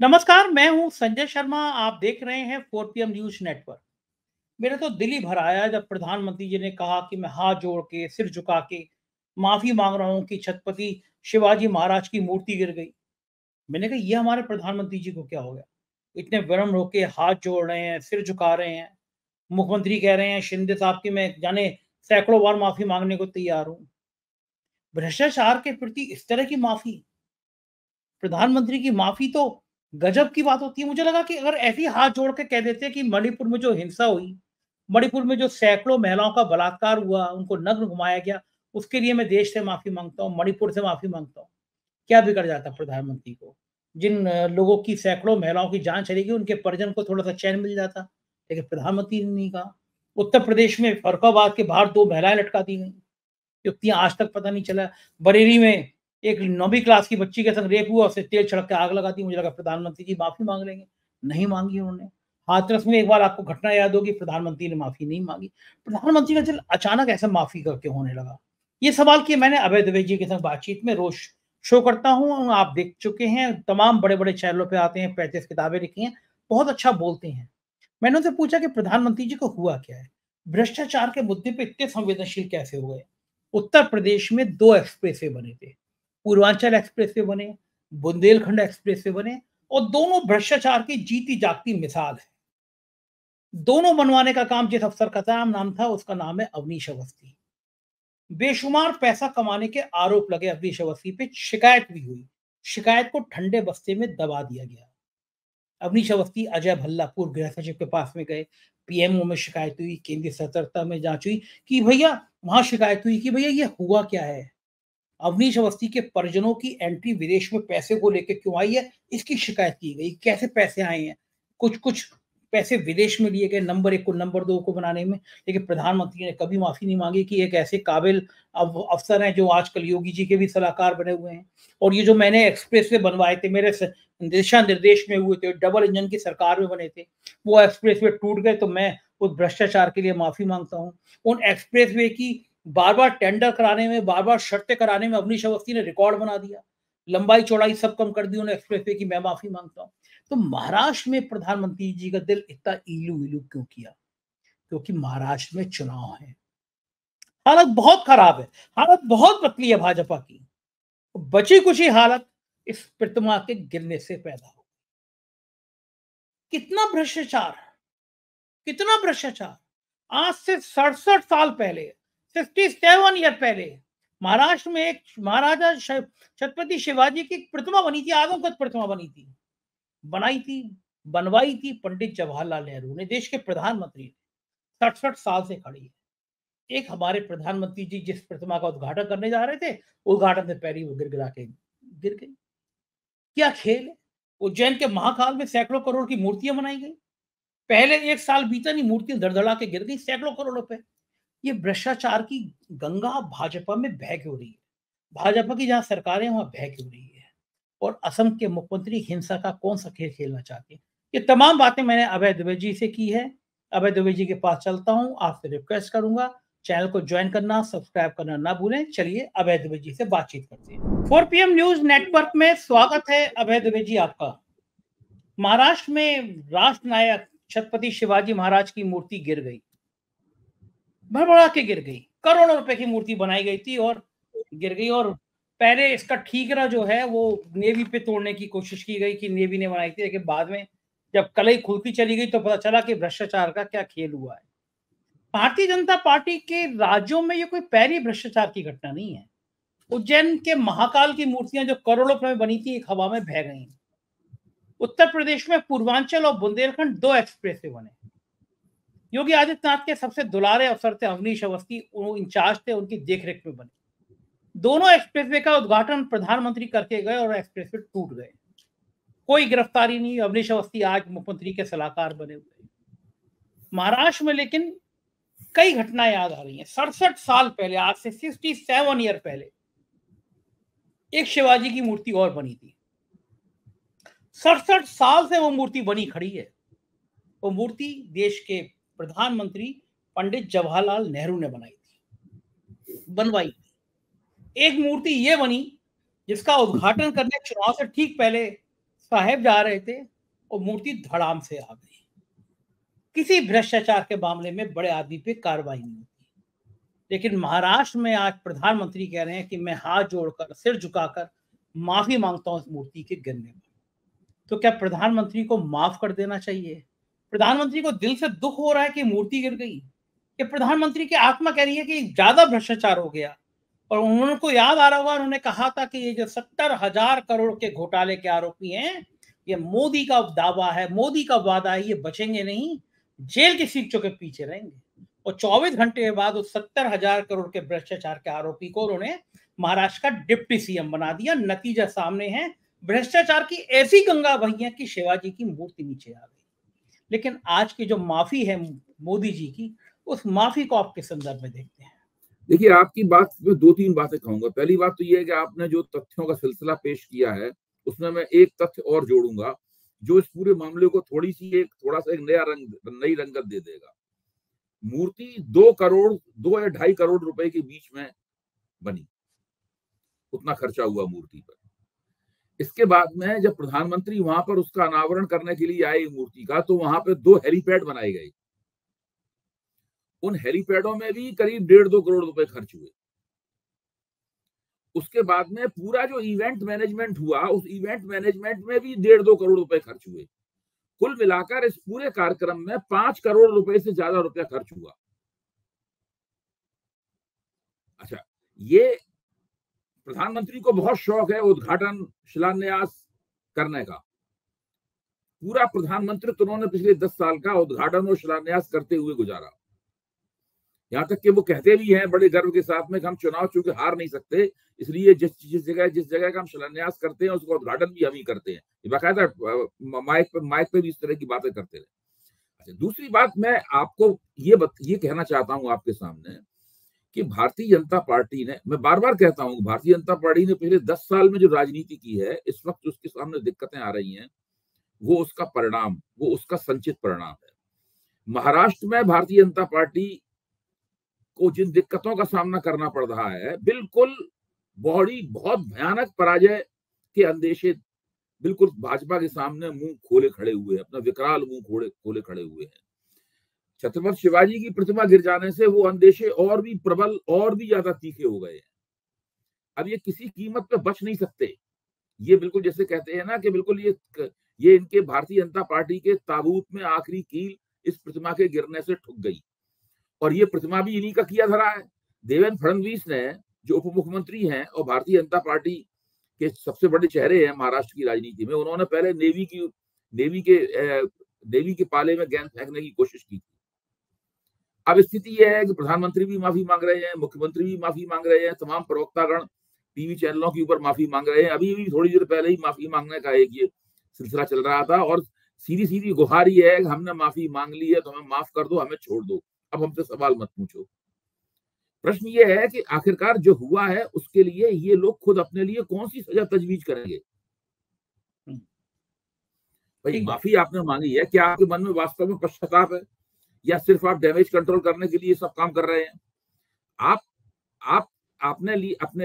नमस्कार, मैं हूँ संजय शर्मा। आप देख रहे हैं 4 पीएम न्यूज़ नेटवर्क। मेरा तो दिल ही भर आया जब प्रधानमंत्री जी ने कहा कि मैं हाथ जोड़ के, सिर झुका के माफ़ी माँग रहा हूँ कि छत्रपति शिवाजी महाराज की मूर्ति गिर गई। मैंने कहा ये हमारे प्रधानमंत्री जी को क्या हो गया? इतने विनम्र होके हाथ जोड़ रहे हैं, सिर झुका रहे हैं। मुख्यमंत्री कह रहे हैं शिंदे साहब की मैं जाने सैकड़ों बार माफ़ी माँगने को तैयार हूँ। भ्रष्टाचार के प्रति इस तरह की माफ़ी, प्रधानमंत्री की माफ़ी तो गजब की बात होती है। मुझे लगा कि अगर ऐसे ही हाथ जोड़ के कह देते कि मणिपुर में जो हिंसा हुई, मणिपुर में जो सैकड़ों महिलाओं का बलात्कार हुआ, उनको नग्न घुमाया गया, उसके लिए मैं देश से माफ़ी माँगता हूँ, मणिपुर से माफ़ी माँगता हूँ। क्या बिगड़ जाता प्रधानमंत्री को? जिन लोगों की सैकड़ों महिलाओं की जान चली गई, उनके परिजन को थोड़ा-सा चैन मिल जाता। लेकिन प्रधानमंत्री ने नहीं कहा। उत्तर प्रदेश में फर्रुखाबाद के बाहर 2 महिलाएँ लटका दी गईं। युवतियाँ आज तक पता नहीं चला। बरेली में एक 9वीं क्लास की बच्ची के संग रेप हुआ, उसे तेल छिड़क के आग लगा दी। मुझे लगा प्रधानमंत्री जी माफ़ी माँग लेंगे, नहीं माँगी उन्होंने। हाथरस में एक बार आपको घटना याद होगी, प्रधानमंत्री ने माफ़ी नहीं माँगी। प्रधानमंत्री का दिल अचानक ऐसे माफ़ी का क्यों होने लगा? ये सवाल किए मैंने अभय द्विवेदी जी के साथ बातचीत में। रोज़ शो करता हूँ, आप देख चुके हैं, तमाम बड़े-बड़े चैनलों पे आते हैं, 35 किताबें लिखी हैं, बहुत अच्छा बोलते हैं। मैंने उनसे पूछा कि प्रधानमंत्री जी को हुआ क्या है? भ्रष्टाचार के मुद्दे पे इतने संवेदनशील कैसे हो गए? उत्तर प्रदेश में 2 एक्सप्रेसवे बने थे। पूर्वांचल एक्सप्रेसवे बने, बुंदेलखंड एक्सप्रेसवे बने और दोनों भ्रष्टाचार की जीती-जागती मिसाल है। दोनों बनवाने का काम जिस अफसर का था, नाम था उसका नाम है अवनीश अवस्थी। बेशुमार पैसा कमाने के आरोप लगे अवनीश अवस्थी पे, शिकायत भी हुई। शिकायत को ठंडे बस्ते में दबा दिया गया। अवनीश अवस्थी अजय भल्ला पूर्व गृह सचिव के पास में गए, पीएमओ में शिकायत हुई, केंद्रीय सतर्कता में जांच हुई कि भैया वहां शिकायत हुई कि भैया ये हुआ क्या है। अवनीश अवस्थी के परिजनों की एंट्री विदेश में पैसे को लेके क्यों आई है, इसकी शिकायत की गई। कैसे पैसे आए हैं? कुछ-कुछ पैसे विदेश में लिए गए नंबर 1 को नंबर 2 को बनाने में। लेकिन प्रधानमंत्री ने कभी माफ़ी नहीं माँगी कि एक ऐसे काबिल अफ़सर हैं जो आजकल योगी जी के भी सलाहकार बने हुए हैं। और ये जो मैंने एक्सप्रेसवे बनवाए थे, मेरे दिशा निर्देश में हुए थे, डबल इंजन की सरकार में बने थे। वो एक्सप्रेसवे टूट गए तो मैं उस भ्रष्टाचार के लिए माफ़ी माँगता हूँ। उन एक्सप्रेसवे की बार-बार टेंडर कराने में, बार-बार शर्तें कराने में अवनीश अवस्थी ने रिकॉर्ड बना दिया। लंबाई-चौड़ाई सब कम कर दी उन्होंने एक्सप्रेसवे की, मैं माफ़ी माँगता हूँ। तो महाराष्ट्र में प्रधानमंत्री जी का दिल इतना ईलू-वीलू क्यों किया? क्योंकि महाराष्ट्र में चुनाव है। हालत बहुत खराब है, हालत बहुत पतली है भाजपा की। बची-कुची हालत इस प्रतिमा के गिरने से पैदा हो। कितना भ्रष्टाचार! कितना भ्रष्टाचार! आज से 67 साल पहले, 57 ईयर पहले महाराष्ट्र में एक महाराजा छत्रपति शिवाजी की प्रतिमा बनी थी, आदमकद प्रतिमा बनी थी। बनाई थी, बनवाई थी पंडित जवाहरलाल नेहरू ने, देश के प्रधानमंत्री ने। 67 साल से खड़ी है। एक हमारे प्रधानमंत्री जी जिस प्रतिमा का उद्घाटन करने जा रहे थे, उद्घाटन से पहले ही वो गिड़गिड़ा के गिर गई। क्या खेल है? उज्जैन के महाकाल में सैकड़ों करोड़ की मूर्तियां बनाई गई। पहले 1 साल बीता नहीं, मूर्तियां धड़-धड़ा के गिर गई सैकड़ों करोड़ रुपए। ये भ्रष्टाचार की गंगा भाजपा में बह क्यों रही है? भाजपा की जहाँ सरकार है वहाँ बह क्यों रही है? और असम के मुख्यमंत्री हिंसा का कौन-सा खेल खेलना चाहते हैं? ये तमाम बातें मैंने अभय द्विवेदी जी से की है। अभय द्विवेदी जी के पास चलता हूँ, आपसे रिक्वेस्ट करूँगा, चैनल को जॉइन करना, सब्सक्राइब करना ना भूलें। चलिए अभय द्विवेदी जी से बातचीत करते हैं। 4 पीएम न्यूज़ नेटवर्क में स्वागत है अभय द्विवेदी जी आपका। महाराष्ट्र में राष्ट्र नायक छत्रपति शिवाजी महाराज की मूर्ति गिर गई। भड़बड़ा के गिर गई। करोड़ों रुपए की मूर्ति बनाई गई थी और गिर गई। और पहले इसका ठीकरा जो है वो नेवी पे तोड़ने की कोशिश की गई कि नेवी ने बनाई थी, लेकिन बाद में जब कलई खुलती चली गई तो पता चला कि भ्रष्टाचार का क्या खेल हुआ है। भारतीय जनता पार्टी के राज्यों में ये कोई पहली भ्रष्टाचार की घटना नहीं है। उज्जैन के महाकाल की मूर्तियां जो करोड़ों रुपए में बनी थी, एक हवा में बह गई। उत्तर प्रदेश में पूर्वांचल और बुंदेलखंड 2 एक्सप्रेस वे बने। योगी आदित्यनाथ के सबसे दुलारे अफसर थे अवनीश अवस्थी, वो इंचार्ज थे, उनकी देखरेख में बने। दोनों एक्सप्रेसवे का उद्घाटन प्रधानमंत्री करके गए और एक्सप्रेसवे टूट गए। कोई गिरफ्तारी नहीं, अवनीश अवस्थी आज मुख्यमंत्री के सलाहकार बने हुए। महाराष्ट्र में लेकिन कई घटनाएं याद आ रही हैं। 67 साल पहले, आज से 67 ईयर पहले एक शिवाजी की मूर्ति और बनी थी। 67 साल से वो मूर्ति बनी खड़ी है। वो मूर्ति देश के प्रधानमंत्री पंडित जवाहरलाल नेहरू ने बनाई थी, बनवाई। एक मूर्ति ये बनी जिसका उद्घाटन करने चुनाव से ठीक पहले साहब जा रहे थे और मूर्ति धड़ाम से आ गई। किसी भ्रष्टाचार के मामले में बड़े आदमी पे कार्रवाई नहीं होती। लेकिन महाराष्ट्र में आज प्रधानमंत्री कह रहे हैं कि मैं हाथ जोड़कर, सिर झुकाकर माफी मांगता हूं इस मूर्ति के गिरने पर। तो क्या प्रधानमंत्री को माफ कर देना चाहिए? प्रधानमंत्री को दिल से दुख हो रहा है कि मूर्ति गिर गई? कि प्रधानमंत्री की आत्मा कह रही है कि ज्यादा भ्रष्टाचार हो गया? और उनको याद आ रहा होगा, उन्होंने कहा था कि ये जो 70,000 करोड़ के घोटाले के आरोपी हैं, ये मोदी का दावा है, मोदी का वादा है, ये बचेंगे नहीं, जेल की सीटों के पीछे रहेंगे। और 24 घंटे के बाद उस 70,000 करोड़ के भ्रष्टाचार के आरोपी को उन्होंने महाराष्ट्र का डिप्टी सीएम बना दिया। नतीजा सामने है, भ्रष्टाचार की ऐसी गंगा बही है कि शिवाजी की मूर्ति नीचे आ गई। लेकिन आज की जो माफी है मोदी जी की, उस माफी को आपके संदर्भ में देखते हैं। देखिए, आपकी बात में दो तीन बातें कहूंगा। पहली बात तो ये है कि आपने जो तथ्यों का सिलसिला पेश किया है, उसमें मैं एक तथ्य और जोड़ूंगा जो इस पूरे मामले को थोड़ा सा एक नई रंगत दे देगा। मूर्ति 2 करोड़ 2 या 2.5 करोड़ रुपए के बीच में बनी, उतना खर्चा हुआ मूर्ति पर। इसके बाद में जब प्रधानमंत्री वहां पर उसका अनावरण करने के लिए आए मूर्ति का, तो वहां पे 2 हेलीपैड बनाए गए। उन हेलीपैडों में भी करीब 1.5-2 करोड़ रुपए खर्च हुए। उसके बाद में पूरा जो इवेंट मैनेजमेंट हुआ, उस इवेंट मैनेजमेंट में भी 1.5-2 करोड़ रुपए खर्च हुए। कुल मिलाकर इस पूरे कार्यक्रम में 5 करोड़ रुपए से ज्यादा रुपया खर्च हुआ। अच्छा, ये प्रधानमंत्री को बहुत शौक है उद्घाटन शिलान्यास करने का। पूरा प्रधानमंत्री तो उन्होंने पिछले 10 साल का उद्घाटन और शिलान्यास करते हुए गुजारा। यहां तक कि वो कहते भी हैं बड़े गर्व के साथ में कि हम चुनाव चूंकि हार नहीं सकते, इसलिए जिस जगह का हम शिलान्यास करते हैं उसका उद्घाटन भी हम ही करते हैं। ये बाकायदा माइक पे भी इस तरह की बातें करते रहे। अच्छा, दूसरी बात मैं आपको ये कहना चाहता हूं आपके सामने कि भारतीय जनता पार्टी ने, मैं बार बार कहता हूं, भारतीय जनता पार्टी ने पिछले 10 साल में जो राजनीति की है, इस वक्त उसके सामने दिक्कतें आ रही हैं, वो उसका संचित परिणाम है। महाराष्ट्र में भारतीय जनता पार्टी को जिन दिक्कतों का सामना करना पड़ रहा है, बिल्कुल बहुत भयानक पराजय के अंदेशे बिल्कुल भाजपा के सामने मुंह खोले खड़े हुए, अपना विकराल मुंह खोले खड़े हुए हैं। छत्रपति शिवाजी की प्रतिमा गिर जाने से वो अंदेशे और भी प्रबल, और भी ज्यादा तीखे हो गए हैं। अब ये किसी कीमत पे बच नहीं सकते। ये बिल्कुल जैसे कहते हैं ना कि बिल्कुल ये इनके भारतीय जनता पार्टी के ताबूत में आखिरी कील इस प्रतिमा के गिरने से ठुक गई। और ये प्रतिमा भी इन्हीं का किया धरा है। देवेंद्र फडणवीस ने, जो उप मुख्यमंत्री हैं और भारतीय जनता पार्टी के सबसे बड़े चेहरे हैं महाराष्ट्र की राजनीति में, उन्होंने पहले नेवी के पाले में गेंद फेंकने की कोशिश की। अब स्थिति यह है कि प्रधानमंत्री भी माफी मांग रहे हैं, मुख्यमंत्री भी माफी मांग रहे हैं, तमाम प्रवक्तागण टीवी चैनलों के ऊपर माफी मांग रहे हैं। अभी भी थोड़ी देर पहले ही माफी मांगने का एक ये सिलसिला चल रहा था और सीधी गुहार ये है कि हमने माफी मांग ली है तो हमें माफ कर दो, हमें छोड़ दो, अब हमसे सवाल मत पूछो। प्रश्न ये है कि आखिरकार जो हुआ है उसके लिए ये लोग खुद अपने लिए कौन सी सजा तजवीज करेंगे। भाई, माफी आपने मांगी है, क्या आपके मन में वास्तव में पश्चाताप है या सिर्फ आप डैमेज कंट्रोल करने के लिए सब काम कर रहे हैं? आप अपने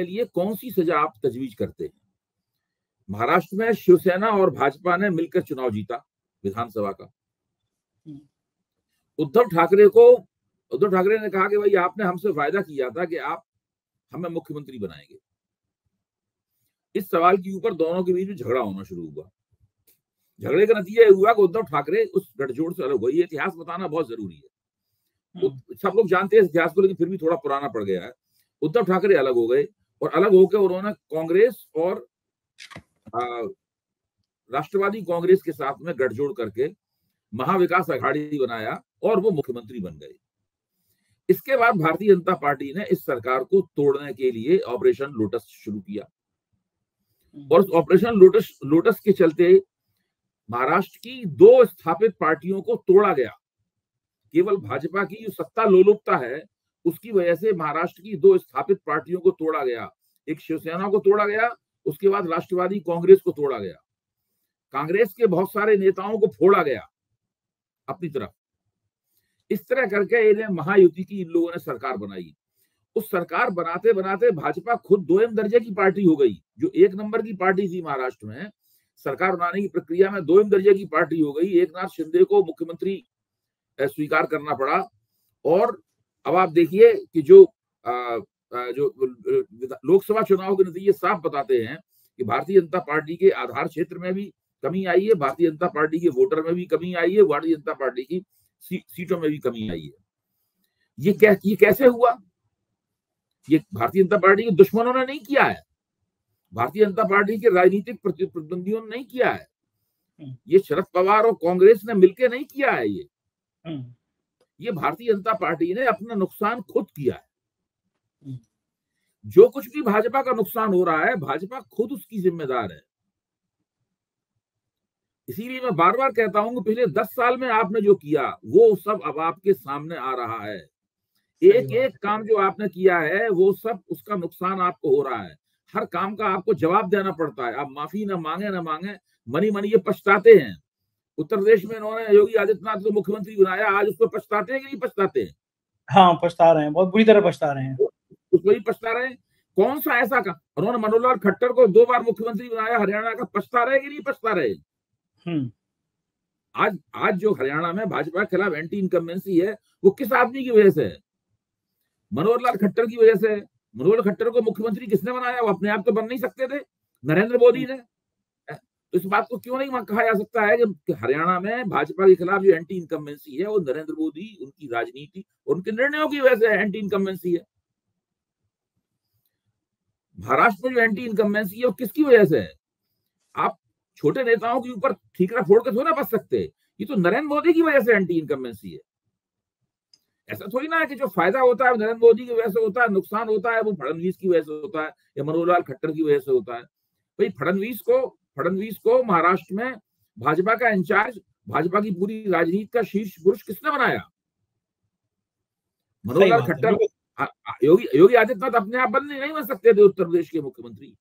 लिए कौन सी सजा आप तजवीज करते हैं? महाराष्ट्र में शिवसेना और भाजपा ने मिलकर चुनाव जीता विधानसभा का। उद्धव ठाकरे ने कहा कि भाई आपने हमसे वायदा किया था कि आप हमें मुख्यमंत्री बनाएंगे। इस सवाल के ऊपर दोनों के बीच में झगड़ा होना शुरू हुआ। झगड़े का नतीजा हुआ कि उद्धव ठाकरे उस गठजोड़ से अलग हुए। ये इतिहास बताना बहुत जरूरी है। सब लोग जानते हैं इस इतिहास को, लेकिन फिर भी थोड़ा पुराना पड़ गया है। उद्धव ठाकरे अलग हो गए और अलग होकर उन्होंने कांग्रेस और राष्ट्रवादी कांग्रेस के साथ में गठजोड़ करके महाविकास अघाड़ी बनाया और वो मुख्यमंत्री बन गए। इसके बाद भारतीय जनता पार्टी ने इस सरकार को तोड़ने के लिए ऑपरेशन लोटस शुरू किया और उस ऑपरेशन लोटस के चलते महाराष्ट्र की 2 स्थापित पार्टियों को तोड़ा गया। केवल भाजपा की जो सत्ता लोलुपता है उसकी वजह से महाराष्ट्र की 2 स्थापित पार्टियों को तोड़ा गया। एक शिवसेना को तोड़ा गया, उसके बाद राष्ट्रवादी कांग्रेस को तोड़ा गया, कांग्रेस के बहुत सारे नेताओं को फोड़ा गया अपनी तरफ। इस तरह करके इन्हें महायुति की इन लोगों ने सरकार बनाई। उस सरकार बनाते बनाते भाजपा खुद 2 दर्जे की पार्टी हो गई। जो 1 नंबर की पार्टी थी महाराष्ट्र में, सरकार बनाने की प्रक्रिया में दो दर्जे की पार्टी हो गई। एकनाथ शिंदे को मुख्यमंत्री स्वीकार करना पड़ा, और अब आप देखिए कि जो लोकसभा चुनाव के नतीजे साफ बताते हैं कि भारतीय जनता पार्टी के आधार क्षेत्र में भी कमी आई है, भारतीय जनता पार्टी के वोटर में भी कमी आई है, भारतीय जनता पार्टी की सीटों में भी कमी आई है। ये कैसे हुआ? ये भारतीय जनता पार्टी के दुश्मनों ने नहीं किया है, भारतीय जनता पार्टी के राजनीतिक प्रतिद्वंदियों ने नहीं किया है, ये शरद पवार और कांग्रेस ने मिलकर नहीं किया है। ये भारतीय जनता पार्टी ने अपना नुकसान खुद किया है। जो कुछ भी भाजपा का नुकसान हो रहा है, भाजपा खुद उसकी जिम्मेदार है। इसीलिए मैं बार बार कहता हूं कि पिछले 10 साल में आपने जो किया वो सब अब आपके सामने आ रहा है। एक एक काम जो आपने किया है वो सब, उसका नुकसान आपको हो रहा है। हर काम का आपको जवाब देना पड़ता है। आप माफी ना मांगे मनी ये पछताते हैं। उत्तर प्रदेश में इन्होंने योगी आदित्यनाथ को मुख्यमंत्री बनाया, आज उसको पछताते हैं कि नहीं पछताते हैं? हाँ, पछता रहे हैं, बहुत बुरी तरह पछता रहे हैं। उसको ही पछता रहे हैं। कौन सा ऐसा काम? उन्होंने मनोहर लाल खट्टर को 2 बार मुख्यमंत्री बनाया हरियाणा का, पछता रहे कि नहीं पछता रहे? आज जो हरियाणा में भाजपा के खिलाफ एंटी इनकम्बेंसी है वो किस आदमी की वजह से है? मनोहर लाल खट्टर की वजह से। मनोहर खट्टर को मुख्यमंत्री किसने बनाया? वो अपने आप तो बन नहीं सकते थे, नरेंद्र मोदी ने। तो इस बात को क्यों नहीं कहा जा सकता है कि हरियाणा में भाजपा के खिलाफ जो एंटी इनकम्बेंसी है वो नरेंद्र मोदी, उनकी राजनीति, उनके निर्णयों की वजह से एंटी इनकम्बेंसी है। महाराष्ट्र में जो एंटी इनकम्बेंसी है वो किसकी वजह से है? आप छोटे नेताओं के ऊपर ठीकरा फोड़ के थोड़ा बच सकते। ये तो नरेंद्र मोदी की वजह से एंटी इनकम्बेंसी है। ऐसा थोड़ी ना है कि जो फायदा होता है नरेंद्र मोदी की वजह से होता है, नुकसान होता है वो फडणवीस की वजह से होता है या मनोहर लाल खट्टर की वजह से होता है। भाई फडणवीस को महाराष्ट्र में भाजपा का इंचार्ज, भाजपा की पूरी राजनीति का शीर्ष पुरुष किसने बनाया? मनोहर लाल खट्टर। योगी आदित्यनाथ अपने आप नहीं बन सकते थे उत्तर प्रदेश के मुख्यमंत्री।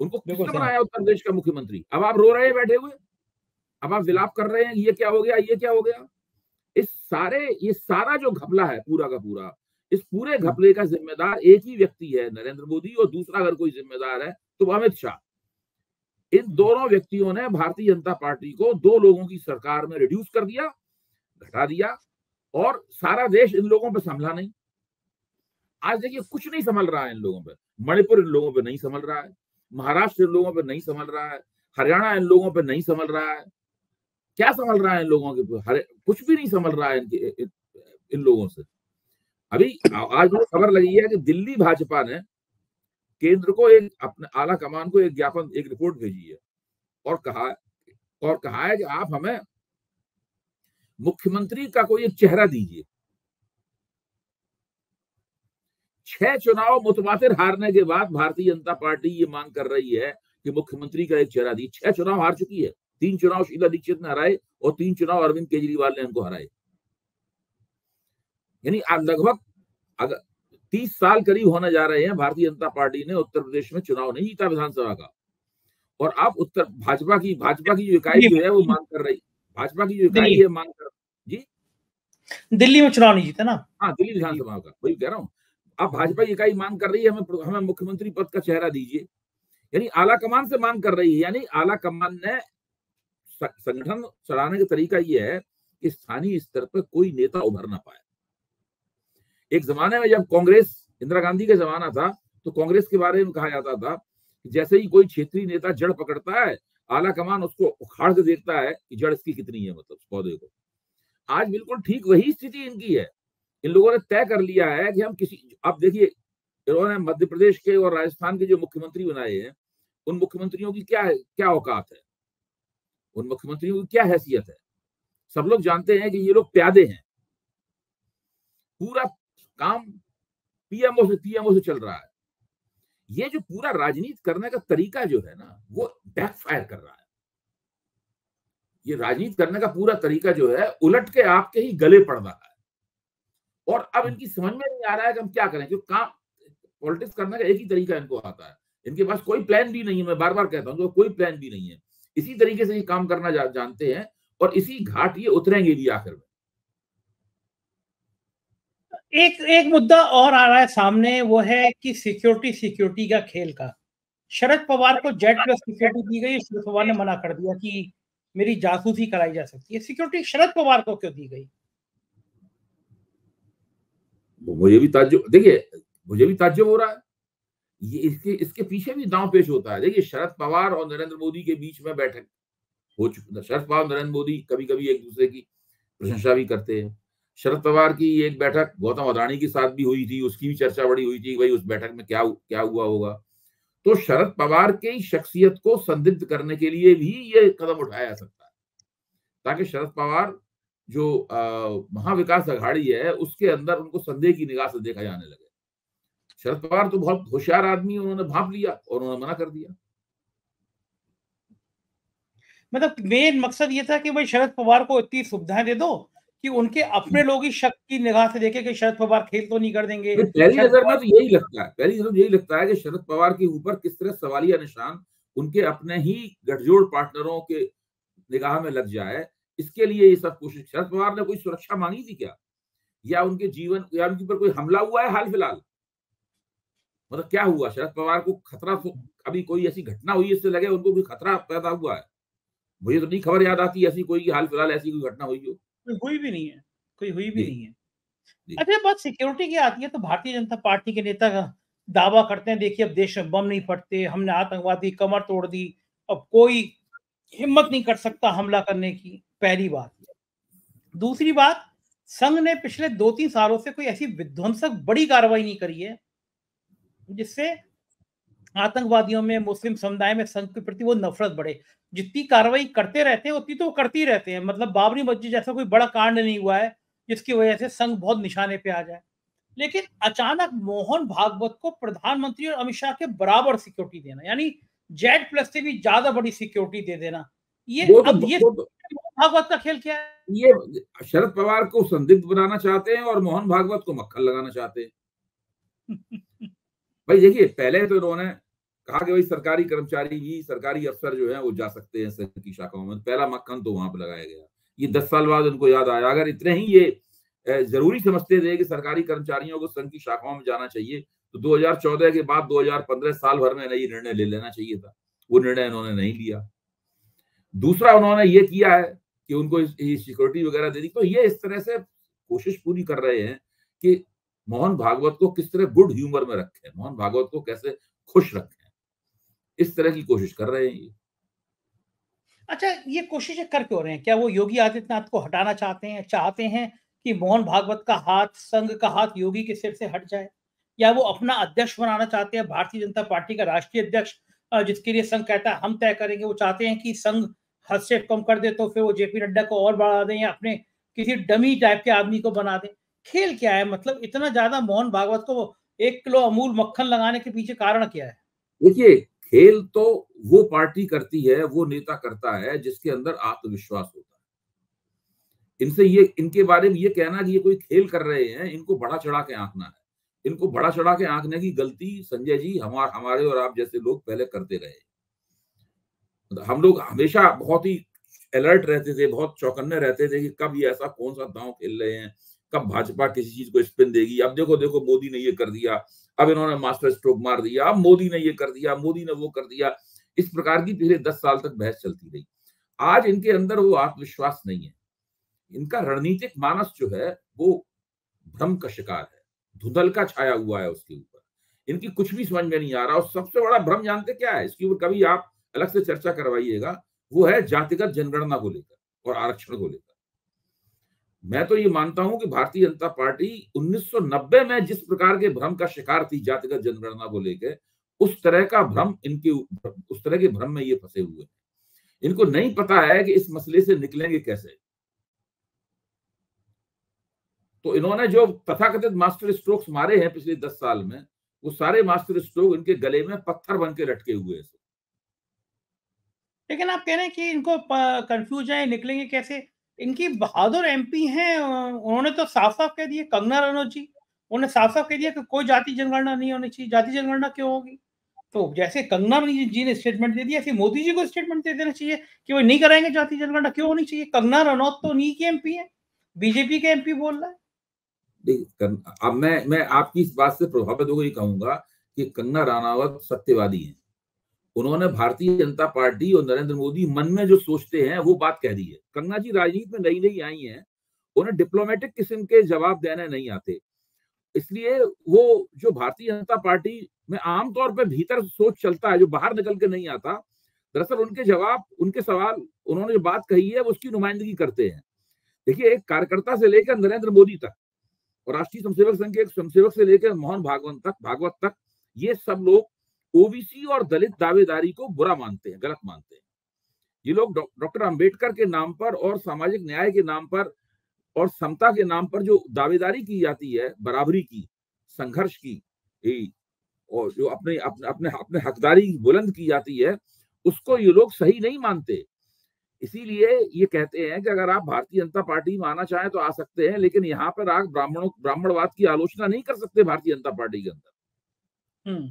उनको किसने बनाया उत्तर प्रदेश का मुख्यमंत्री? अब आप रो रहे हैं बैठे हुए, अब आप विलाप कर रहे हैं, ये क्या हो गया, ये क्या हो गया। ये सारा जो घपला है पूरा का पूरा, इस पूरे घपले का जिम्मेदार एक ही व्यक्ति है, नरेंद्र मोदी, और दूसरा अगर कोई जिम्मेदार है तो अमित शाह। इन दोनों व्यक्तियों ने भारतीय जनता पार्टी को 2 लोगों की सरकार में रिड्यूस कर दिया, घटा दिया, और सारा देश इन लोगों पे संभला नहीं। आज देखिए कुछ नहीं संभल रहा है इन लोगों पे। मणिपुर इन लोगों पे नहीं संभल रहा है, महाराष्ट्र इन लोगों पे नहीं संभल रहा है, हरियाणा इन लोगों पे नहीं संभल रहा है। क्या संभल रहा है इन लोगों के? कुछ भी नहीं संभल रहा है इन लोगों से। अभी आज मुझे खबर लगी है कि दिल्ली भाजपा ने केंद्र को अपने आला कमान को एक रिपोर्ट भेजी है और कहा है कि आप हमें मुख्यमंत्री का कोई एक चेहरा दीजिए। 6 चुनाव मुतवातिर हारने के बाद भारतीय जनता पार्टी ये मांग कर रही है कि मुख्यमंत्री का एक चेहरा दी। 6 चुनाव हार चुकी है। 3 चुनाव शीला दीक्षित ने हराए और 3 चुनाव अरविंद केजरीवाल ने उनको हराए। यानी लगभग अगर 30 साल करीब होने जा रहे हैं भारतीय जनता पार्टी ने उत्तर प्रदेश में चुनाव नहीं जीता विधानसभा का। और अब भाजपा की जो इकाई जो है वो मांग कर रही, भाजपा की जो इकाई है मांग कर, जी दिल्ली में चुनाव नहीं जीता ना। हाँ, दिल्ली विधानसभा का, वही कह रहा हूँ। अब भाजपा की इकाई मांग कर रही है हमें मुख्यमंत्री पद का चेहरा दीजिए। यानी आला कमान से मांग कर रही है। यानी आला कमान ने संगठन चलाने का तरीका यह है कि स्थानीय स्तर पर कोई नेता उभर ना पाए। एक जमाने में जब कांग्रेस, इंदिरा गांधी का जमाना था, तो कांग्रेस के बारे में कहा जाता था कि जैसे ही कोई क्षेत्रीय नेता जड़ पकड़ता है, आला कमान उसको उखाड़ के देखता है कि जड़ इसकी कितनी है, मतलब पौधे को। आज बिल्कुल ठीक वही स्थिति इनकी है। इन लोगों ने तय कर लिया है कि हम अब देखिए, इन्होंने मध्य प्रदेश के और राजस्थान के जो मुख्यमंत्री बनाए हैं, उन मुख्यमंत्रियों की क्या औकात है, उन मुख्यमंत्रियों की क्या हैसियत है। सब लोग जानते हैं कि ये लोग प्यादे हैं। पूरा काम पीएमओ से चल रहा है। ये जो पूरा राजनीति करने का तरीका जो है ना, वो बैकफायर कर रहा है। ये राजनीति करने का पूरा तरीका जो है उलट के आपके ही गले पड़ रहा है। और अब इनकी समझ में नहीं आ रहा है कि हम क्या करें, क्योंकि काम पॉलिटिक्स करने का एक ही तरीका इनको आता है। इनके पास कोई प्लान भी नहीं है। मैं बार बार कहता हूँ कोई प्लान भी नहीं है। इसी तरीके से ये काम करना जानते हैं और इसी घाट ये उतरेंगे भी आखिर में। एक मुद्दा और आ रहा है सामने, वो है कि सिक्योरिटी का खेल का। शरद पवार को जेड प्लस सिक्योरिटी दी गई, शरद पवार ने मना कर दिया कि मेरी जासूसी कराई जा सकती है। सिक्योरिटी शरद पवार को क्यों दी गई? मुझे भी ताज्जुब, देखिए मुझे भी ताज्जुब हो रहा है। ये इसके इसके पीछे भी दांव पेच होता है। देखिए शरद पवार और नरेंद्र मोदी के बीच में बैठक हो चुकी। शरद पवार और नरेंद्र मोदी कभी कभी एक दूसरे की प्रशंसा भी करते हैं। शरद पवार की एक बैठक गौतम अडानी के साथ भी हुई थी, उसकी भी चर्चा बड़ी हुई थी, भाई उस बैठक में क्या क्या हुआ होगा। तो शरद पवार की शख्सियत को संदिग्ध करने के लिए भी ये कदम उठाया जा सकता है, ताकि शरद पवार जो महाविकास अघाड़ी है उसके अंदर उनको संदेह की निगाह से देखा जाने लगे। शरद पवार तो बहुत होशियार आदमी, उन्होंने भांप लिया और उन्होंने मना कर दिया। मतलब मेन मकसद ये था कि भाई शरद पवार को इतनी सुविधाएं दे दो कि उनके अपने लोग ही शक की निगाह से देखें कि शरद पवार खेल तो नहीं कर देंगे। पहली शरद नजर में पवार तो यही लगता है, पहली नजर में यही लगता है कि शरद पवार के ऊपर किस तरह सवालिया निशान उनके अपने ही गठजोड़ पार्टनरों के निगाह में लग जाए, इसके लिए ये सब कोशिश। शरद पवार ने कोई सुरक्षा मांगी थी क्या, या उनके जीवन या उनके ऊपर कोई हमला हुआ है हाल फिलहाल? मतलब क्या हुआ, शरद पवार को खतरा तो अभी कोई ऐसी घटना हुई इससे लगे उनको कोई खतरा पैदा हुआ है? मुझे तो नहीं खबर याद आती ऐसी कोई हाल फिलहाल ऐसी कोई घटना हुई हो। कोई हुई भी नहीं है, कोई हुई भी जी नहीं है। जी। अच्छा, बात सिक्योरिटी की आती है तो भारतीय जनता पार्टी के नेता दावा करते हैं, देखिए अब देश में बम नहीं फटते, हमने आतंकवादी कमर तोड़ दी, अब कोई हिम्मत नहीं कर सकता हमला करने की। पहली बात। दूसरी बात, संघ ने पिछले 2-3 सालों से कोई ऐसी विध्वंसक बड़ी कार्रवाई नहीं करी है जिससे आतंकवादियों में, मुस्लिम समुदाय में संघ के प्रति वो नफरत बढ़े। जितनी कार्रवाई करते रहते हैं उतनी तो वो करते ही रहते हैं। मतलब बाबरी मस्जिद जैसा कोई बड़ा कांड नहीं हुआ है जिसकी वजह से संघ बहुत निशाने पे आ जाए। लेकिन अचानक मोहन भागवत को प्रधानमंत्री और अमित शाह के बराबर सिक्योरिटी देना, यानी जेड प्लस से भी ज्यादा बड़ी सिक्योरिटी दे देना, ये वो तो अब ये वो तो मोहन भागवत का खेल क्या है? ये शरद पवार को संदिग्ध बनाना चाहते हैं और मोहन भागवत को मक्खन लगाना चाहते हैं। भाई देखिए, पहले तो इन्होंने कहा कि भाई सरकारी कर्मचारी भी, सरकारी अफसर जो है वो जा सकते हैं संघ की शाखाओं में। पहला मक्खन तो वहां पर लगाया गया। ये 10 साल बाद उनको याद आया, अगर इतने ही ये जरूरी समझते थे कि सरकारी कर्मचारियों को संघ की शाखाओं में जाना चाहिए, तो 2014 के बाद 2015 साल भर में ये निर्णय ले लेना चाहिए था। वो निर्णय इन्होंने नहीं लिया। दूसरा, उन्होंने ये किया है कि उनको सिक्योरिटी वगैरह दे दी। तो ये इस तरह से कोशिश पूरी कर रहे हैं कि मोहन भागवत को किस तरह गुड ह्यूमर में रखें, मोहन भागवत को कैसे खुश रखें, इस तरह की कोशिश कर रहे हैं ये। अच्छा, ये कोशिशें कर क्यों रहे हैं? क्या वो योगी आदित्यनाथ को हटाना चाहते हैं कि मोहन भागवत का हाथ, संघ का हाथ योगी के सिर से हट जाए? या वो अपना अध्यक्ष बनाना चाहते हैं, भारतीय जनता पार्टी का राष्ट्रीय अध्यक्ष, जिसके लिए संघ कहता है हम तय करेंगे? वो चाहते हैं कि संघ हस्तक्षेप कम कर दे तो फिर वो जेपी नड्डा को और बढ़ा दें या अपने किसी डमी टाइप के आदमी को बना दें। खेल क्या है? मतलब इतना ज्यादा मोहन भागवत को 1 किलो अमूल मक्खन लगाने के पीछे कारण क्या है? देखिए, खेल तो वो पार्टी करती है, वो नेता करता है जिसके अंदर आत्मविश्वास होता है। इनसे ये, इनके बारे में ये कहना कि ये कोई खेल कर रहे हैं, इनको बढ़ा चढ़ा के आंकना है। इनको बढ़ा चढ़ा के आंकने की गलती संजय जी हमारे और आप जैसे लोग पहले करते रहे। हम लोग हमेशा बहुत ही अलर्ट रहते थे, बहुत चौकन्ने रहते थे कि कब ये ऐसा कौन सा दांव खेल रहे हैं, कब भाजपा किसी चीज को स्पिन देगी। अब देखो देखो मोदी ने ये कर दिया, अब इन्होंने मास्टर स्ट्रोक मार दिया, अब मोदी ने ये कर दिया, मोदी ने वो कर दिया। इस प्रकार की पिछले 10 साल तक बहस चलती रही। आज इनके अंदर वो आत्मविश्वास नहीं है। इनका रणनीतिक मानस जो है वो भ्रम का शिकार है, धुंधलका छाया हुआ है उसके ऊपर। इनकी कुछ भी समझ में नहीं आ रहा। और सबसे बड़ा भ्रम जानते क्या है, इसके ऊपर कभी आप अलग से चर्चा करवाइएगा, वो है जातिगत जनगणना को लेकर और आरक्षण को लेकर। मैं तो ये मानता हूं कि भारतीय जनता पार्टी 1990 में जिस प्रकार के भ्रम का शिकार थी जातिगत जनगणना को लेकर, उस तरह का भ्रम इनके, उस तरह के भ्रम में ये फंसे हुए हैं। इनको नहीं पता है कि इस मसले से निकलेंगे कैसे। तो इन्होंने जो तथाकथित मास्टर स्ट्रोक्स मारे हैं पिछले 10 साल में, वो सारे मास्टर स्ट्रोक इनके गले में पत्थर बन के लटके हुए हैं। लेकिन आप कह रहे हैं कि इनको कंफ्यूज है, निकलेंगे कैसे? इनकी बहादुर एमपी हैं, उन्होंने तो साफ-साफ कह दिया, कंगना रनौत जी, उन्होंने साफ-साफ कह दिया कि कोई जाति जनगणना नहीं होनी चाहिए। जाति जनगणना क्यों होगी? तो जैसे कंगना जी ने स्टेटमेंट दे दिया, ऐसे मोदी जी को स्टेटमेंट दे देना चाहिए कि वो नहीं कराएंगे जाति जनगणना। क्यों होनी चाहिए? कंगना रनौत तो उन्हीं की एमपी है, बीजेपी के एमपी बोल रहा है। देखिए, अब मैं आपकी इस बात से प्रभावित होकर ये कहूंगा कि कंगना रनावत सत्यवादी हैं। उन्होंने भारतीय जनता पार्टी और नरेंद्र मोदी मन में जो सोचते हैं वो बात कह दी है। कंगना जी राजनीति में नई नई आई हैं, उन्हें डिप्लोमेटिक किस्म के जवाब देने नहीं आते, इसलिए वो जो भारतीय जनता पार्टी में आमतौर पर भीतर सोच चलता है, जो बाहर निकल के नहीं आता, दरअसल उनके जवाब, उनके सवाल, उन्होंने जो बात कही है उसकी नुमाइंदगी करते हैं। देखिए, एक कार्यकर्ता से लेकर नरेंद्र मोदी तक और राष्ट्रीय स्वयंसेवक संघ के एक स्वयंसेवक से लेकर मोहन भागवत तक ये सब लोग ओबीसी और दलित दावेदारी को बुरा मानते हैं, गलत मानते हैं। ये लोग डॉक्टर अंबेडकर के नाम पर और सामाजिक न्याय के नाम पर और समता के नाम पर जो दावेदारी की जाती है, बराबरी की, संघर्ष की, और जो अपने अपने अपने अपने हकदारी बुलंद की जाती है, उसको ये लोग सही नहीं मानते। इसीलिए ये कहते हैं कि अगर आप भारतीय जनता पार्टी में आना चाहें तो आ सकते हैं, लेकिन यहाँ पर आप ब्राह्मणवाद की आलोचना नहीं कर सकते भारतीय जनता पार्टी के अंदर।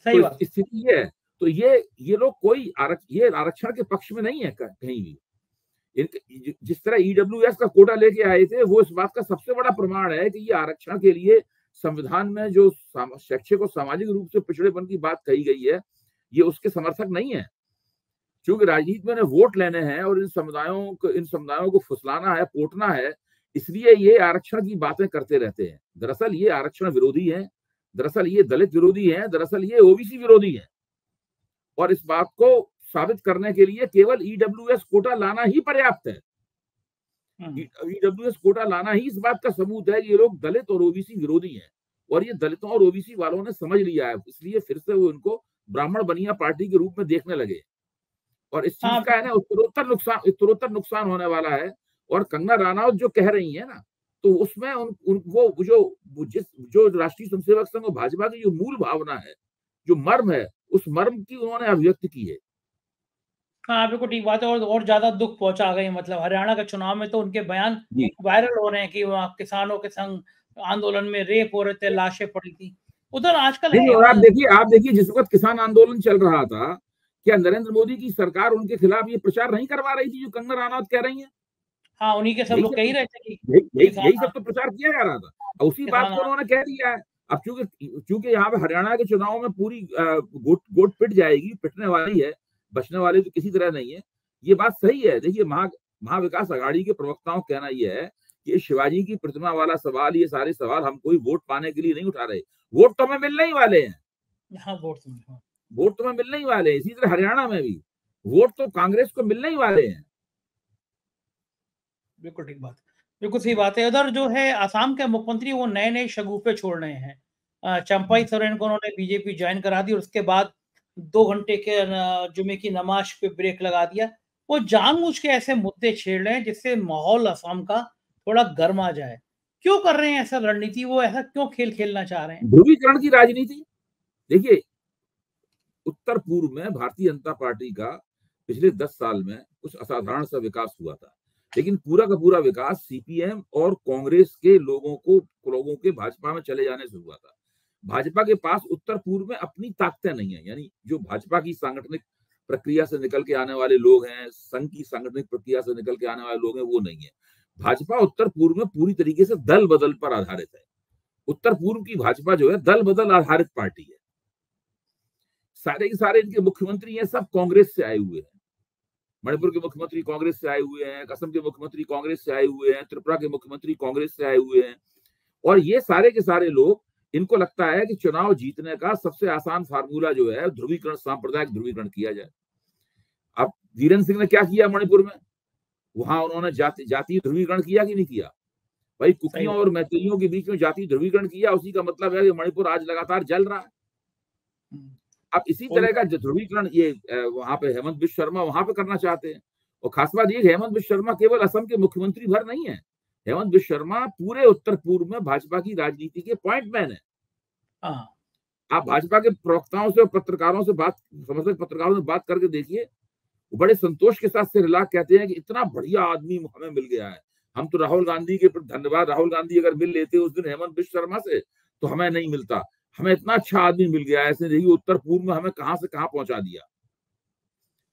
सही बात। स्थिति है। तो ये लोग कोई ये आरक्षण के पक्ष में नहीं है कहीं भी। जिस तरह ईडब्ल्यूएस का कोटा लेके आए थे, वो इस बात का सबसे बड़ा प्रमाण है कि ये आरक्षण के लिए संविधान में जो शैक्षिक और सामाजिक रूप से पिछड़ेपन की बात कही गई है, ये उसके समर्थक नहीं है। क्योंकि राजनीति में वोट लेने हैं और इन समुदायों को फुसलाना है, पोटना है, इसलिए ये आरक्षण की बातें करते रहते हैं। दरअसल ये आरक्षण विरोधी है, दरअसल ये दलित विरोधी है, दरअसल ये ओबीसी विरोधी है। और इस बात को साबित करने के लिए केवल ईडब्ल्यूएस कोटा लाना ही पर्याप्त है। ईडब्ल्यूएस कोटा लाना ही इस बात का सबूत है कि ये लोग दलित और ओबीसी विरोधी हैं, और ये दलितों और ओबीसी वालों ने समझ लिया है, इसलिए फिर से वो इनको ब्राह्मण बनिया पार्टी के रूप में देखने लगे। और इस चीज का है ना उत्तरोत्तर नुकसान होने वाला है। और कंगना रनौत जो कह रही है ना, तो उसमें वो जो राष्ट्रीय स्वयंसेवक संघ और भाजपा की जो मूल भावना है, जो मर्म है, उस मर्म की उन्होंने अभिव्यक्त की है। हाँ, बिल्कुल ठीक बात है। और ज्यादा दुख पहुंचा गई, मतलब हरियाणा के चुनाव में तो उनके बयान वायरल हो रहे हैं कि वहाँ किसानों के संग आंदोलन में रेप हो रहे थे, लाशें पड़ी थी उधर आजकल है। और आप देखिए जिस वक्त किसान आंदोलन चल रहा था, क्या नरेंद्र मोदी की सरकार उनके खिलाफ ये प्रचार नहीं करवा रही थी जो कंगना रनौत कह रही है? हाँ, उन्हीं के सब लोग कह ही रहे थे कि यही सब तो प्रचार किया जा रहा था, और उसी बात को उन्होंने कह दिया है। अब चूंकि यहाँ पे हरियाणा के चुनाव में पूरी गोट पिट जाएगी, पिटने वाली है, बचने वाली तो किसी तरह नहीं है, ये बात सही है। देखिए, महाविकास अघाड़ी के प्रवक्ताओं का कहना यह है कि शिवाजी की प्रतिमा वाला सवाल, ये सारे सवाल हम कोई वोट पाने के लिए नहीं उठा रहे, वोट तो हमें मिलने ही वाले हैं। हाँ, वोट तो हमें मिलने ही वाले हैं। इसी तरह हरियाणा में भी वोट तो कांग्रेस को मिलने ही वाले हैं। बिल्कुल ठीक बात, बिल्कुल सही बात है। उधर जो है आसाम के मुख्यमंत्री वो नए शगुफे छोड़ रहे हैं। चंपाई सोरेन को उन्होंने बीजेपी ज्वाइन करा दी और उसके बाद 2 घंटे के जुमे की नमाज पे ब्रेक लगा दिया। वो जानबूझ के ऐसे मुद्दे छेड़ रहे हैं जिससे माहौल असम का थोड़ा गर्मा जाए। क्यों कर रहे हैं ऐसा रणनीति? वो ऐसा क्यों खेल खेलना चाह रहे हैं? ध्रुवीकरण की राजनीति। देखिए, उत्तर पूर्व में भारतीय जनता पार्टी का पिछले 10 साल में कुछ असाधारण सा विकास हुआ था, लेकिन पूरा का पूरा विकास सीपीएम और कांग्रेस के लोगों के भाजपा में चले जाने से हुआ था। भाजपा के पास उत्तर पूर्व में अपनी ताकतें नहीं है, यानी जो भाजपा की सांगठनिक प्रक्रिया से निकल के आने वाले लोग हैं, संघ की सांगठनिक प्रक्रिया से निकल के आने वाले लोग हैं, वो नहीं है। भाजपा उत्तर पूर्व में पूरी तरीके से दल बदल पर आधारित है। उत्तर पूर्व की भाजपा जो है दल बदल आधारित पार्टी है। सारे के सारे इनके मुख्यमंत्री हैं, सब कांग्रेस से आए हुए हैं। मणिपुर के मुख्यमंत्री कांग्रेस से आए हुए हैं, असम के मुख्यमंत्री कांग्रेस से आए हुए हैं, त्रिपुरा के मुख्यमंत्री कांग्रेस से आए हुए हैं। और ये सारे के सारे लोग, इनको लगता है कि चुनाव जीतने का सबसे आसान फार्मूला जो है ध्रुवीकरण, सांप्रदायिक ध्रुवीकरण किया जाए। अब वीरेंद्र सिंह ने क्या किया मणिपुर में? वहां उन्होंने जातीय ध्रुवीकरण किया कि नहीं किया? भाई, कुकियों और मैतेइयों के बीच में जातीय ध्रुवीकरण किया, उसी का मतलब है कि मणिपुर आज लगातार जल रहा है। अब इसी तरह का ध्रुवीकरण ये वहां पे हेमंत बिश्व शर्मा वहां पे करना चाहते हैं। और खास बात ये, हेमंत बिश्व शर्मा केवल असम के मुख्यमंत्री भर नहीं है, हेमंत बिश्व शर्मा पूरे उत्तर पूर्व में भाजपा की राजनीति के पॉइंट मैन है। आप भाजपा के प्रवक्ताओं से, पत्रकारों से बात करके देखिए, वो बड़े संतोष के साथ सिर हिला कहते हैं कि इतना बढ़िया आदमी हमें मिल गया है। हम तो राहुल गांधी के धन्यवाद, राहुल गांधी अगर मिल लेते उस दिन हेमंत बिश्व शर्मा से तो हमें नहीं मिलता, हमें इतना अच्छा आदमी मिल गया। ऐसे देखिए उत्तर पूर्व में हमें कहां से कहां पहुंचा दिया।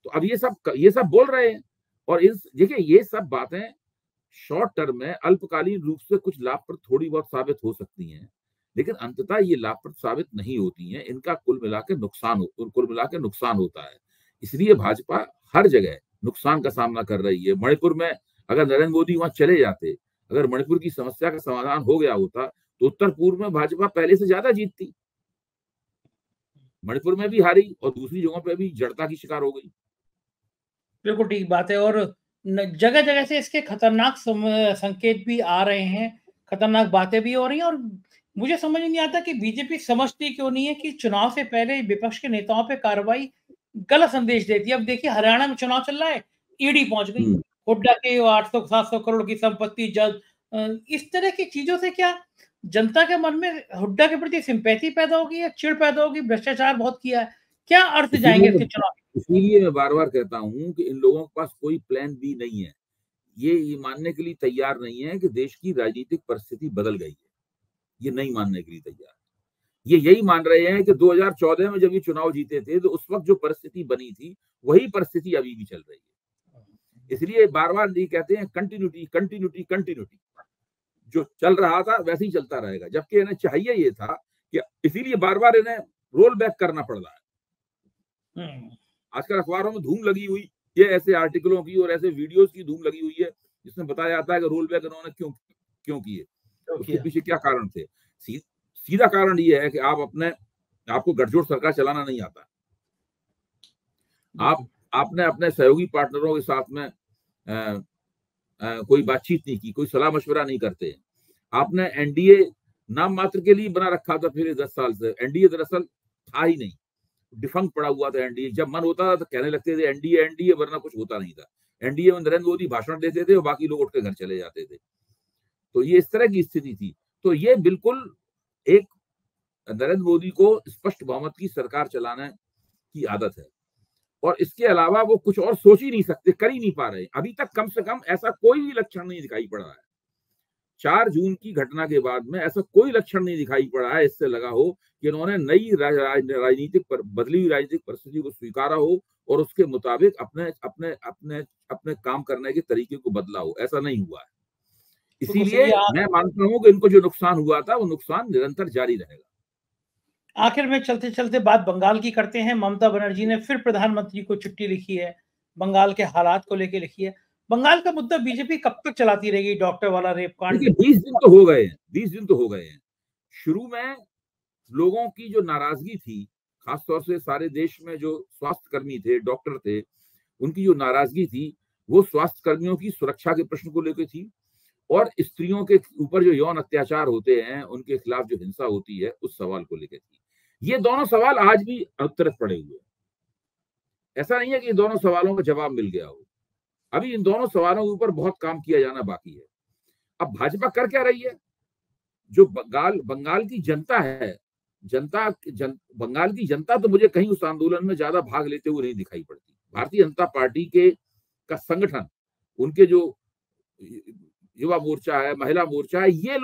तो अब ये सब बोल रहे हैं। और देखिए, ये सब बातें शॉर्ट टर्म में अल्पकालीन रूप से कुछ लाभ पर थोड़ी बहुत साबित हो सकती हैं, लेकिन अंततः ये लाभप्रद साबित नहीं होती हैं। इनका कुल मिला के नुकसान होता है। इसलिए भाजपा हर जगह नुकसान का सामना कर रही है। मणिपुर में अगर नरेंद्र मोदी वहां चले जाते, अगर मणिपुर की समस्या का समाधान हो गया होता, तो उत्तर पूर्व में भाजपा पहले से ज्यादा जीतती। मणिपुर में भी हारी और दूसरी जगहों पे भी जड़ता की शिकार हो गई। बिल्कुल ठीक बात है। और जगह-जगह से इसके खतरनाक संकेत भी आ रहे हैं, खतरनाक बातें भी हो रही हैं। और मुझे समझ नहीं आता कि बीजेपी समझती क्यों नहीं है कि चुनाव से पहले विपक्ष के नेताओं पे कार्रवाई गलत संदेश देती है। अब देखिए हरियाणा में चुनाव चल रहा है, ईडी पहुँच गई, हुड्डा के 800-700 करोड़ की संपत्ति जब्त। इस तरह की चीज़ों से क्या जनता के मन में हुड्डा के प्रति सिम्पैथी पैदा होगी या चिढ़ पैदा होगी? भ्रष्टाचार बहुत किया है, क्या अर्थ जाएँगे इसके चुनाव? इसीलिए मैं बार-बार कहता हूँ कि इन लोगों के पास कोई प्लान बी नहीं है। ये मानने के लिए तैयार नहीं है कि देश की राजनीतिक परिस्थिति बदल गई है। ये नहीं मानने के लिए तैयार। ये यही मान रहे हैं कि 2014 में जब ये चुनाव जीते थे, तो उस वक़्त जो परिस्थिति बनी थी, वही परिस्थिति अभी भी चल रही है। इसलिए बार-बार ये कहते हैं कंटिन्यूटी, कंटिन्यूटी, कंटिन्यूटी। जो चल रहा था वैसे ही चलता रहेगा। जबकि इन्हें चाहिए ये था कि इसीलिए बार-बार इन्हें रोल बैक करना पड़ रहा है। आजकल अखबारों में धूम लगी हुई ये ऐसे आर्टिकलों की और ऐसे वीडियोस की धूम लगी हुई है, जिसमें बताया जाता है कि रोल बैक इन्होंने क्यों किए, उसके पीछे क्या कारण थे। सीधा कारण ये है कि आपको गठजोड़ सरकार चलाना नहीं आता। आपने अपने सहयोगी पार्टनरों के साथ में कोई बातचीत नहीं की, कोई सलाह मशवरा नहीं करते। आपने एनडीए नाम मात्र के लिए बना रखा था फिर 10 साल से। एनडीए दरअसल था ही नहीं, डिफंक्ट पड़ा हुआ था एनडीए। जब मन होता था तो कहने लगते थे एनडीए एनडीए, वरना कुछ होता नहीं था। एनडीए में नरेंद्र मोदी भाषण देते थे और बाकी लोग उठ के घर चले जाते थे। तो ये इस तरह की स्थिति थी। तो ये बिल्कुल एक नरेंद्र मोदी को स्पष्ट बहुमत की सरकार चलाने की आदत है, और इसके अलावा वो कुछ और सोच ही नहीं सकते, कर ही नहीं पा रहे। अभी तक कम से कम ऐसा कोई भी लक्षण नहीं दिखाई पड़ रहा है। 4 जून की घटना के बाद में ऐसा कोई लक्षण नहीं दिखाई पड़ा है इससे लगा हो कि इन्होंने नई बदली हुई राजनीतिक परिस्थिति को स्वीकारा हो और उसके मुताबिक अपने काम करने के तरीके को बदला हो। ऐसा नहीं हुआ है। इसीलिए मैं मानता हूं कि इनको जो नुकसान हुआ था वो नुकसान निरंतर जारी रहेगा। आखिर में चलते-चलते बात बंगाल की करते हैं। ममता बनर्जी ने फिर प्रधानमंत्री को चिट्ठी लिखी है, बंगाल के हालात को लेके लिखी है। बंगाल का मुद्दा बीजेपी कब तक चलाती रहेगी? डॉक्टर वाला रेप कांड। देखिए 20 दिन तो हो गए हैं, 20 दिन तो हो गए हैं। शुरू में लोगों की जो नाराजगी थी, खासतौर से सारे देश में जो स्वास्थ्य कर्मी थे, डॉक्टर थे, उनकी जो नाराजगी थी, वो स्वास्थ्य कर्मियों की सुरक्षा के प्रश्न को लेकर थी और स्त्रियों के ऊपर जो यौन अत्याचार होते हैं, उनके खिलाफ जो हिंसा होती है, उस सवाल को लेकर थी। ये दोनों सवाल आज भी अनुत्तरित पड़े हुए हैं। ऐसा नहीं है कि इन दोनों सवालों का जवाब मिल गया हो। अभी इन दोनों सवालों के ऊपर बहुत काम किया जाना बाकी है। अब भाजपा कर क्या रही है? जो बंगाल की जनता है, बंगाल की जनता तो मुझे कहीं उस आंदोलन में ज्यादा भाग लेते हुए नहीं दिखाई पड़ती। भारतीय जनता पार्टी का संगठन, उनके जो युवा मोर्चा है, महिला मोर्चा है, ये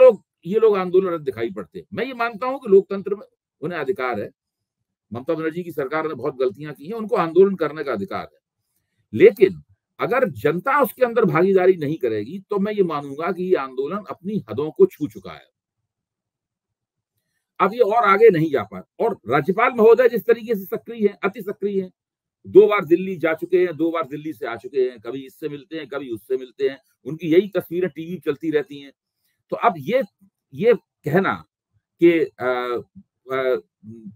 लोग आंदोलन दिखाई पड़ते हैं। मैं ये मानता हूं कि लोकतंत्र में उन्हें अधिकार है। ममता बनर्जी की सरकार ने बहुत गलतियां की हैं, उनको आंदोलन करने का अधिकार है। लेकिन अगर जनता उसके अंदर भागीदारी नहीं करेगी तो मैं ये मानूंगा कि ये आंदोलन अपनी हदों को छू चुका है। अब ये और आगे नहीं जा पा। और राज्यपाल महोदय जिस तरीके से सक्रिय है, अति सक्रिय है, 2 बार दिल्ली जा चुके हैं, 2 बार दिल्ली से आ चुके हैं, कभी इससे मिलते हैं, कभी उससे मिलते हैं, उनकी यही तस्वीरें टीवी चलती रहती हैं। तो अब ये कहना कि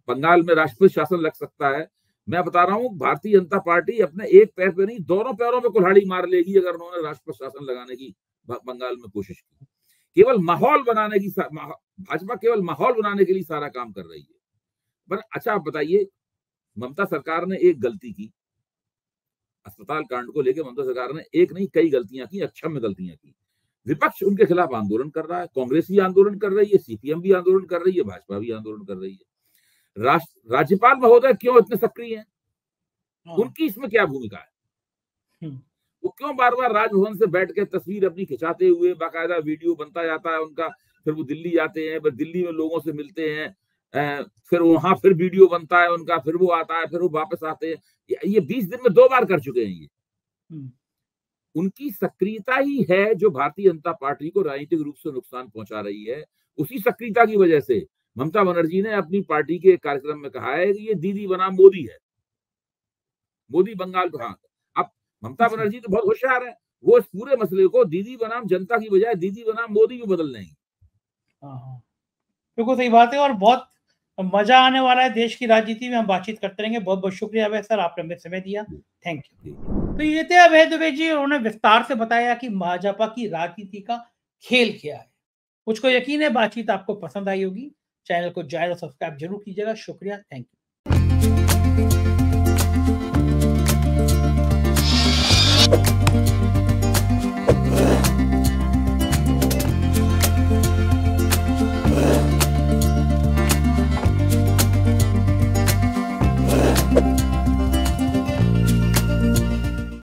बंगाल में राष्ट्रपति शासन लग सकता है, मैं बता रहा हूं भारतीय जनता पार्टी अपने एक पैर पे नहीं, दोनों पैरों पे कुल्हाड़ी मार लेगी अगर उन्होंने राष्ट्रपति शासन लगाने की बंगाल में कोशिश की। केवल माहौल बनाने की भाजपा केवल माहौल बनाने के लिए सारा काम कर रही है। पर अच्छा आप बताइए, ममता सरकार ने एक गलती की, अस्पताल कांड को लेकर ममता सरकार ने एक नहीं कई गलतियां की, अक्षम्य गलतियां की। विपक्ष उनके खिलाफ आंदोलन कर रहा है, कांग्रेस भी आंदोलन कर रही है, सीपीएम भी आंदोलन कर रही है, भाजपा भी आंदोलन कर रही है। राज्यपाल महोदय क्यों इतने सक्रिय हैं? उनकी इसमें क्या भूमिका है? वो क्यों बार बार राजभवन से बैठ के तस्वीर अपनी खिंचाते हुए बाकायदा वीडियो बनता जाता है उनका, फिर वो दिल्ली जाते हैं, फिर दिल्ली में लोगों से मिलते हैं, फिर वहां फिर वीडियो बनता है उनका, फिर वो आता है, फिर वो वापस आते हैं। ये 20 दिन में 2 बार कर चुके हैं ये। उनकी सक्रियता ही है जो भारतीय जनता पार्टी को राजनीतिक रूप से नुकसान पहुंचा रही है। उसी सक्रियता की वजह से ममता बनर्जी ने अपनी पार्टी के कार्यक्रम में कहा है कि ये दीदी बनाम मोदी है, मोदी बंगाल प्रधान। अब ममता बनर्जी तो बहुत होशियार है, वो इस पूरे मसले को दीदी बनाम जनता की बजाय दीदी बनाम मोदी में बदल देंगी। हाँ, बिल्कुल सही बात है और बहुत मजा आने वाला है देश की राजनीति में। हम बातचीत करते रहेंगे। बहुत बहुत शुक्रिया अभय सर, आपने हमें समय दिया। Thank you. तो ये थे अभय दुबे जी, उन्होंने विस्तार से बताया कि भाजपा की राजनीति का खेल क्या है। मुझको यकीन है बातचीत आपको पसंद आई होगी। चैनल को ज्यादा सब्सक्राइब जरूर कीजिएगा। शुक्रिया, थैंक यू।